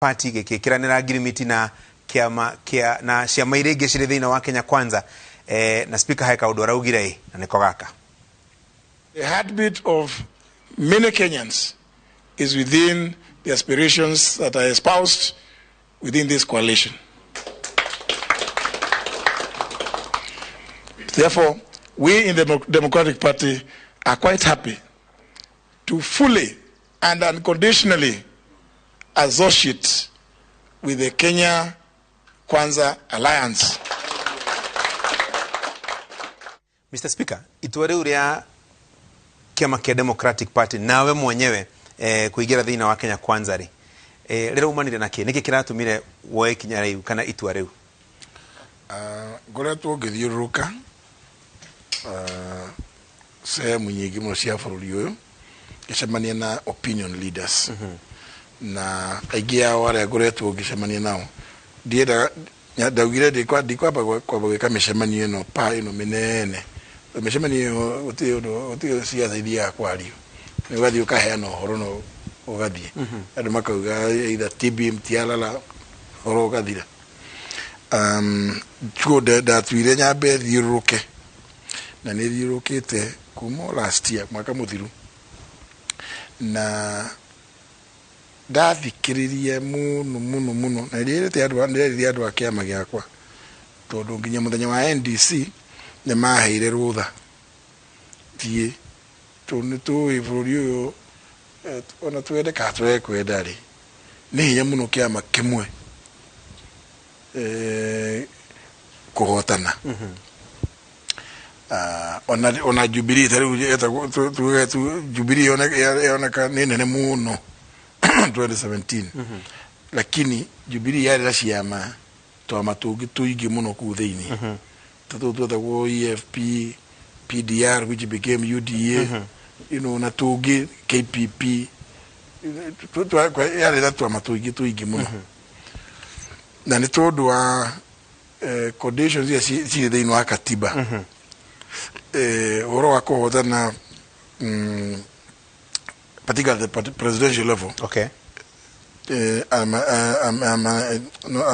party gikikiranira agreement na kiama kia na ciama iria ingĩ cirĩ thĩinĩ wa Kenya Kwanza na speaker haika ũndũ araugire na nĩko gaka. The heartbeat of many Kenyans is within the aspirations that are espoused within this coalition. Therefore, we in the Democratic Party are quite happy to fully and unconditionally associate with the Kenya Kwanza Alliance. Mr. Speaker, itware uria kiama kia Democratic Party nawe mwenyewe kuigira thĩinĩ wa Kenya Kwanza ri rĩrĩa umanire naki niki kiratumire woe kinya riu kana itua riu? Ngoretwo ngithiũrũrũka sehemu nyingĩ mũno cia bũrũri ũyũ ngĩcemania na opinion leaders na aingĩ ao arĩa ngoretwo ngĩcemania nao ndaugire ndikwamba gwĩka mĩcemanio ĩno ĩno mĩnene. Mĩcemanio ĩyo gũtirĩ ciatha ithiaga kwario, nĩ ũgathiĩ ũkaheana ũhoro no ũgathiĩ andũ makauga either TBM tialala ũhoro ũgathira. Ndatuire nyambe thiũrũrũke na nĩ thiũrũrũkĩte kuma last year mwaka mũthiru na ndathikĩrĩria mũno na ndirĩte andũ a kĩama gĩakwa tondũ nginya mũthenya wa NDC nĩ maheire rũtha thiĩ tondũ nĩ tũĩ bũrũri ũyũ ona twende kana twekwenda rĩ nĩ hinya mũno kĩama kĩmwe kũhotana. Ona Jubilee tarĩu Jubilee yoneka nĩ nene mũno 2017 lakini Jubilee yarĩ na ciama twama tũngĩ tũingĩ mũno kũu thĩinĩ tatu twetagwo EFP, PDR which became UDA, na tũngĩ KPP yarĩ na twama tũingĩ mũno na nĩ tondũ wa conditions iria cirĩ thĩinĩ wa katiba ũhoro wa kũhotana particularly at the presidential level. Okay. A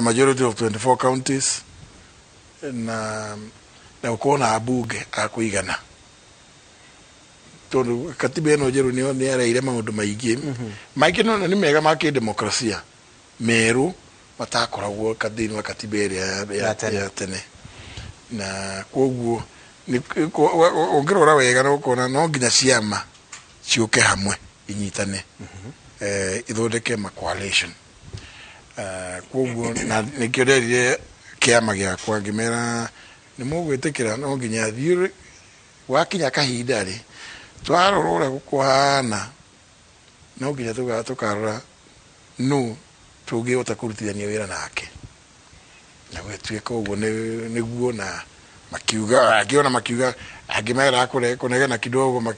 majority of 24 counties na gũkorwo na ambunge a kũigana tondũ katiba ĩno njerũ nĩ yareire maũndũ maingĩ no nĩ mega ma kĩdemokrasia merũ matakoragwo thĩinĩ wa katiba ĩrĩa ya tene na koguo ũngĩrora wega no ũkona no nginya ciama ciũke hamwe inyitane ithondeke ma coalition. Koguo na nĩkĩo nderire kĩama gĩakwa ngĩmera nĩ mũgwĩtĩkĩra no nginya thiĩ wakinya kahinda rĩ twarora ũrĩa gũkũhana no nginya tũkarora nũ tũngĩhota kũrutithania wĩra nake na gwĩtuĩka ũguo nĩguo na makiuga angĩ mera kũnegena kidogo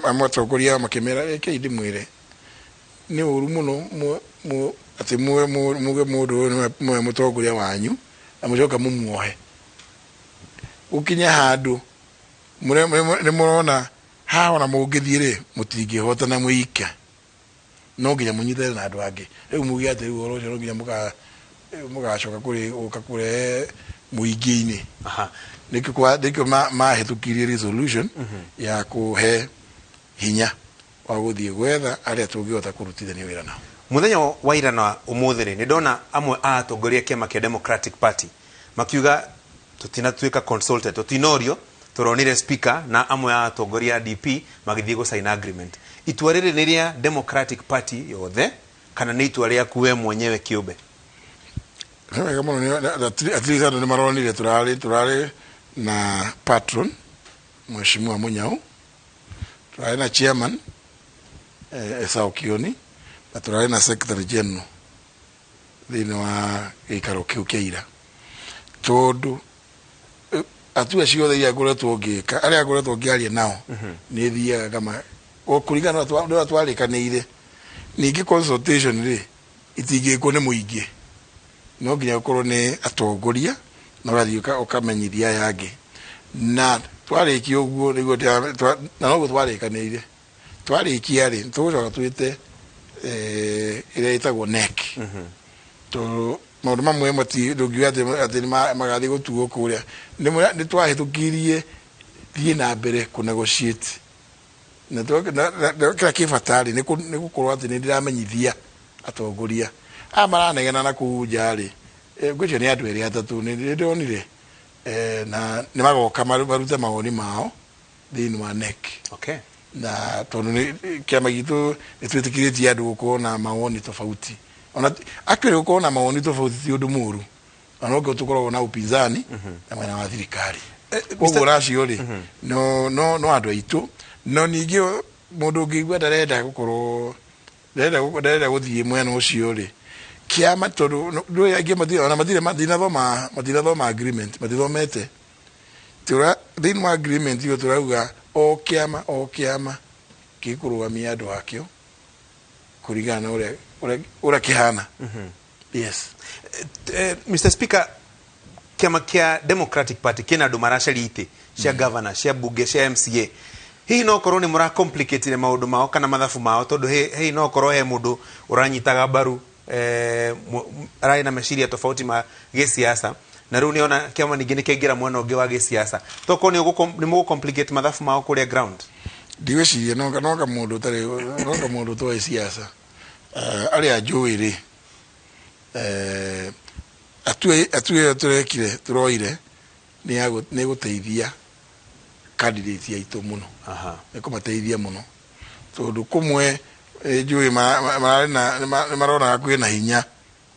amwe atongoria makĩmera reke ndĩmwĩre nĩ ũru mũno atĩ muge mũndũ ũyũ mũtongoria wanyu na mũcoka mũmuohe ũkinya handũ nĩ mũrona haha ona mũngĩthiĩ rĩ mũtingĩhotana mũike no nginya mũnyitane na andũ angĩ rĩu muge atĩ rĩu ũhoro ũcio no nginya mũgacoka gũka kũrehe mũingĩ-inĩ. Nĩkĩo mahĩtũkirie resolution ya kũhe hinya wa gũthiĩ gwetha arĩa tũngĩhota kũrutithania wĩra nao. Mũthenya wa ira na ũmũthĩ rĩ nĩ ndona amwe a atongoria kĩama kĩa Democratic Party makiuga tũtinatuĩka consulted tũtinorio tũronire speaker na amwe a atongoria DP magĩthiĩ gũsign agreement. Itua rĩrĩ nĩ rĩa Democratic Party yothe kana nĩ itua rĩaku we mwenyewe kĩũmbe? Wega mũno at least andũ nĩ maronire tũrarĩ na patron Mheshimiwa Munyao, tũrarĩ na chairman Esau Kioni na tũrarĩ na secretary general thĩinĩ wa gĩikaro kĩu kĩa ira tondũ atua ciothe iria ngoretwo ngĩka arĩa ngoretwo ngĩaria nao nĩ thiaga kama kũringana na twarĩkanĩire ningĩ consultation rĩ itingĩkwo nĩ mũingĩ no nginya gũkorwo nĩ atongoria na ũgathiĩ ũkamenyithia aya angĩ na twarĩkia ũguo nĩguo na noguo twarĩkanĩire twarĩkia rĩ tũgũcoka twĩte ĩrĩa ĩtagwo NEC to maũndũ mamwe ndũngiuga atĩ magathĩ gũtuo kũrĩa nĩ twahĩtũkirie thiĩ na mbere kũ-negotiate na kĩrĩa kĩbatarĩ nĩ gũkorwo atĩ nĩ ndĩramenyithia atongoria maranegena na kũu nja-rĩ ngwĩcio nĩ andũ erĩ atatũ nĩ ndĩronire na nĩ magoka marute mawoni mao thĩinĩ wa NEC na tondũ kĩama gitũ nĩ twĩtĩkĩrĩtie andũ gũkorwo na mawoni tofauti ona akĩrĩ gũkorwo na mawoni tofauti ti ũndũ mũru ona ũngĩ tũkoragwo na upinzani na mwena wa thirikari koguo racio-rĩ no andũ aitũ no ningĩ mũndũ ũngĩigua ndarenda gũkorwo ndarenda gũthiĩ mwena ũcio-rĩ kĩama tondũ ndũĩ aingĩ ona matinathoma agreement matithomete thĩinĩ wa agreement ĩyo tũrauga o kĩama gĩkũrũgamia andũ akĩo kũringana na ũrĩa kĩhana. Yes. Mr. Speaker, kĩama kĩa Democratic Party kĩna andũ maracaria itĩ cia governor cia bunge cia MCA hihi no korwo nĩ mũra complicate maũndũ mao kana mathabu mao tondũ hihi no korwo he mũndũ ũranyitaga mbaru ararĩ na meciria tofauti ma gĩsiasa na rĩu nĩona kĩama ningĩ nĩkĩaingĩra mwena ũngĩ wa gĩsiasa toko nĩ mũgũ complicate mathabu mao kũrĩa ground. Ndigwĩciria no mũndũ toĩ siasa arĩa njũĩ-rĩ atue tũroire nĩ gũteithia candidate aitũ mũno nĩ kũmateithia mũno tondũ kũmwe njũĩ maronaga kwĩna hinya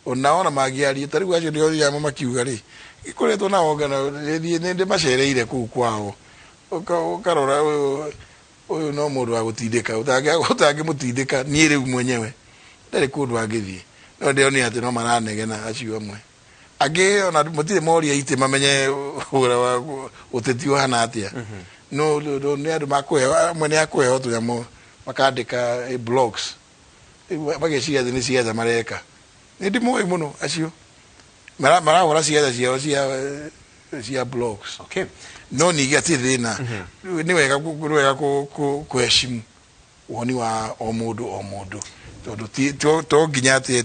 ona mangĩaria ta rĩu acio nĩo makiuga-rĩ gĩkoretwo na ongana nĩ ndĩmacereire kũu kwao ũkarora ũyũ no mũndũ wa gũtindĩka ũtangĩmũtindĩka niĩ rĩu mwenyewe ndarĩ kũndũ angĩthiĩ no ndĩonire atĩ no maranegena acio amwe angĩ ona mũtirĩ moria itĩ mamenye ũhũra wa ũteti ũhana atĩa no nĩ andũ makũheo amwe nĩ akũheo tũnyamũ makandĩka blogs mageciria atĩ nĩ ciatha mareka nĩ ndĩmoĩ mũno acio marahũra ciatha ciao cia blogs no ningĩ atĩ thĩna nĩ wega kũheshimu woni wa o mũndũ tondũ to nginya atĩ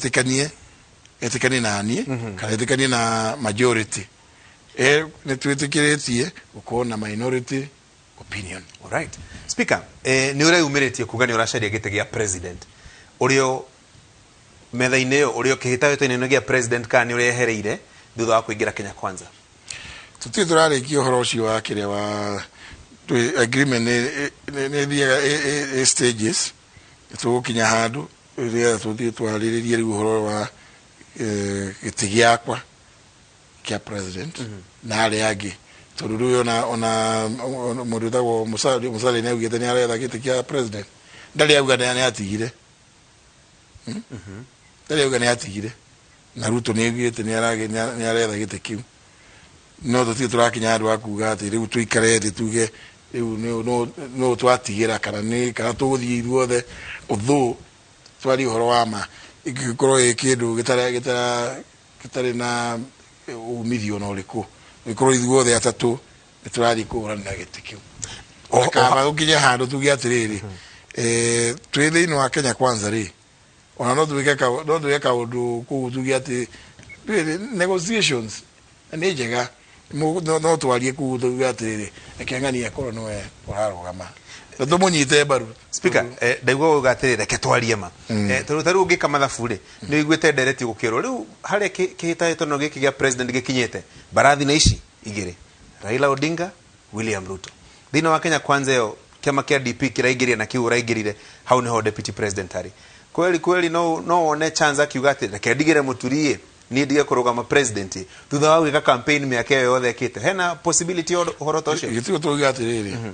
etĩkanie na niĩ kana etĩkanie na majority nĩ twĩtĩkĩrĩtie gũkorwo na minority opinion. Alright. Speaker, nĩ ũreyumĩrĩtie kuga nĩ ũracaria gĩtĩ gĩa president ũrĩa metha-inĩ ĩyo ũrĩa kĩhĩtahĩtano-inĩ gĩa president kana nĩ ũrehereire thutha wa kũingĩra Kenya Kwanza? Tũtirĩ tũrarĩkia ũhoro ũcio wa kĩrĩa wa agreement nĩ thiaga stages tũgũkinya handũ rĩrĩa tũthiĩ twarĩrĩrie rĩu ũhoro wa gĩtĩ gĩakwa kĩa president na arĩa angĩ tondũ rĩu ona mũndũ ũtagwo Mũsali nĩ augĩte nĩ aretha gĩtĩ kĩa president ndarĩ auga nĩ atigire na Ruto nĩ augĩte nĩ aretha gĩtĩ kĩu no tũtirĩ tũrakinya handũ wa kuga atĩ rĩu tũikare thĩ tuge rĩu no twatigĩra kana tũgũthiĩ ithuothe ũthũ twari ũhoro wa ma ingĩkorwo kĩndũ gĩtarĩ na umithio na ũrĩkũ gĩkorwo ithuothe atatũ nĩ tũrathiĩ kũhũranĩra gĩtĩ kĩu kaba gũkinya handũ tuge atĩrĩrĩ twĩ thĩinĩ wa Kenya Kwanza-rĩ ona no twĩke kaũndũ kũu tuge atĩ negotiations nĩ njega no twarie kũu tuge atĩrĩrĩ reke ng'ania korwo nĩwe ũrarũgama na tũmũnyite mbaru. Speaker, ndaigua uga atĩrĩrĩ reke twarie ma tondũ ta rĩu ũngĩka mathabu-rĩ nĩ ũiguĩte ndereti gũkĩrwo rĩu harĩa kĩhĩtahĩtano gĩkĩ gĩa president gĩkinyĩte mbarathi na ici igĩrĩ Raila Odinga, William Ruto thĩinĩ wa Kenya Kwanza ĩyo kĩama kĩa DP kĩraingĩria na kĩu ũraingĩrire hau nĩho deputy president arĩ kweli no wone chance akiuga atĩ reke ndigĩre Muturi niĩ ndige kũrũgama president thutha wa gwĩka campaign mĩaka ĩyo yothe ĩkĩte hena possibility ũhoro ta ũcio? Gĩtigo tũuga atĩrĩrĩ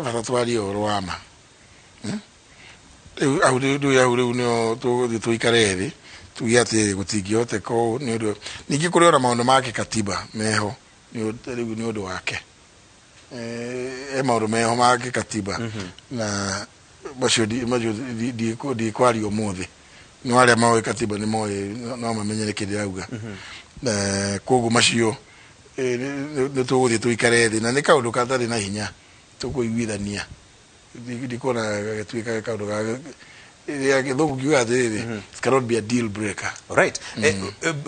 bata twarie ũhoro wa ma rĩu nĩo tũgũthiĩ tũikare thĩ tuge atĩ gũtingĩhoteka ũũ nĩ ũndũ ningĩ kũrĩ ona maũndũ ma gĩkatiba meho rĩu nĩ ũndũ wake maũndũ meho ma gĩkatiba na macio ndikwaria ũmũthĩ no arĩa maũĩ katiba nĩ moĩ no mamenyere kĩrĩa auga koguo macio nĩ tũgũthiĩ tũikare thĩ na nĩ kaũndũ gatarĩ na hinya tũkũiguithania ndikuona gatuĩka kaũndũ ya githungu kiuga atiriri it cannot be a deal breaker. Right.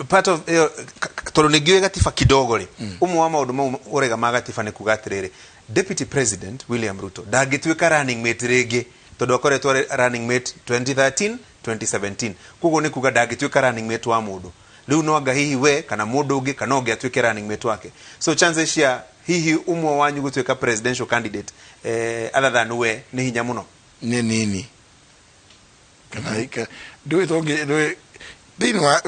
Part of toro nigiwe gatiba kidogo ri umwe wa maundu mau urega magatiba ni kuga atiriri Deputy President William Ruto ndangituika running mate ringi tondu akoretwo running mate 2013 2017 kugo ni kuga ndangituika running mate wa mundu riu no anga hihi we kana mundu ungi kana ungi atuike running mate wake, so chances cia hihi umwe wanyu gutuika presidential candidate other than we ni hinya muno ni nini kana ika do it onge do dinwa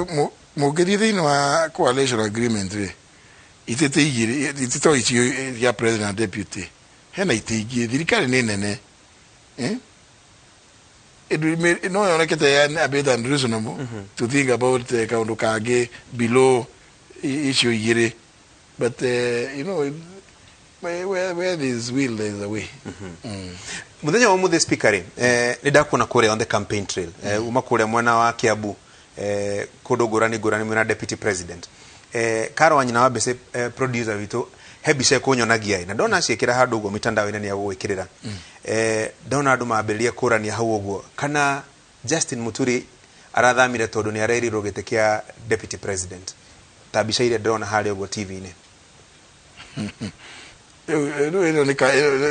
mogeri dinwa coalition agreement we itete igire itito ichi ya president deputy hena itigi thirikari ni nene no yonekete ya a bit unreasonable to think about kaundu kage below issue igire, but you know where there is will there is a way. Muthenya wa muthe speaker ni ndakuna kure on the campaign trail uma kure mwena wa Kiambu kundu ngurani mwena deputy president Karo Wanyina wa bese producer witu hebise kunyonagia na ndona ciekira handu ugo mitandao ine ni agwikirira ndona andu mambiriria kurania hau uguo kana Justin Muturi arathamire tondu ni arerirwo gite kia deputy president tabisha ile ndona hali ugo TV ine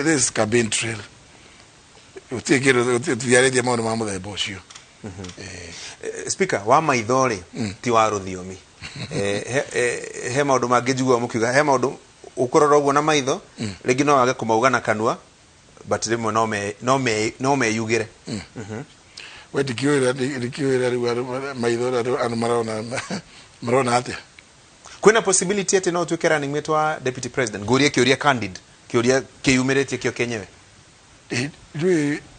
this campaign trail utikiro tuyarethia maundu ma muthemba ucio. Speaker wa maithori ti wa ruthiomi he maundu mangijigwa mukiuga he maundu ukorora uguo na maitho ringi no wage kumauga na kanua but rimwe no me yugire we dikiwira maitho anu marona atia kwina possibility ati no tuike running mate wa deputy president guria kiuria candid kiuria kiyumirite kio kenyewe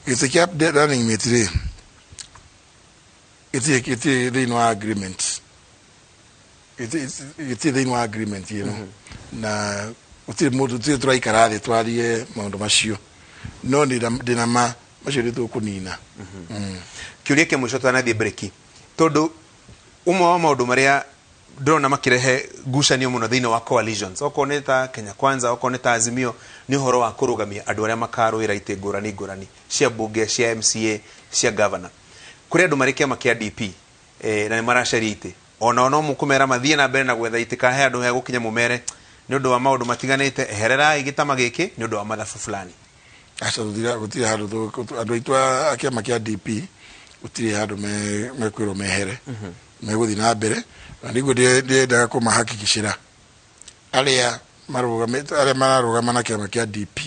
itikia running mate ri iti they no agreement iti they no agreement you know na uti modu tu turaikara thi twarie maundu macio no ndinama macio ritu kunina kiuria ke mwisho twanathie breaki tondu umwe wa maundu maria ndona makirehe gucanio muno thiini wa coalitions okoneta Kenya Kwanza okoneta Azimio ni horo wa kurugamia andu aria makaruira ite ngurani cia bunge cia MCA cia governor kuri andu marikia makia DP na ni maracari ite ona no mukumera mathie na mbere na gwetha itika he andu he gukinya mumere ni undu wa maundu matiganite eherera igitama giki ni undu wa mathafu fulani acha gutira handu andu itwa akia makia DP utire handu mekwiro mehere meguthi na mbere na nigo ndiendaga kumahakikishira aria mararugama na kiama kia DP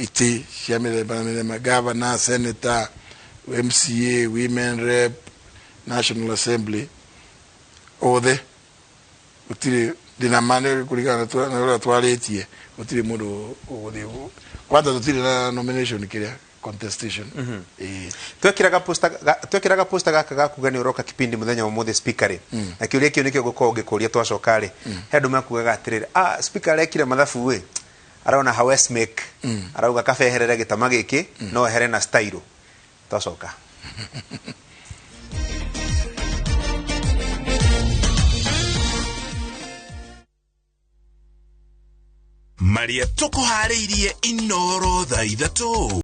iti cia mithemba governor, senator, MCA, women rep, National Assembly othe utire dinamane kuligana na twaletie utire mundu uguthi kwanza tutire na nomination kiria contestation twekiraga posta gaka gakuga ni uroka kipindi muthenya wa muthe speaker na kiuria kio nikio gukorwo ngikuria twacokari hendu makugaga atiriri speaker rekire mathafu we araona how make arauga kabeherere gitama giki no here na style twacoka Maria tukuhariirie inoro thaa 3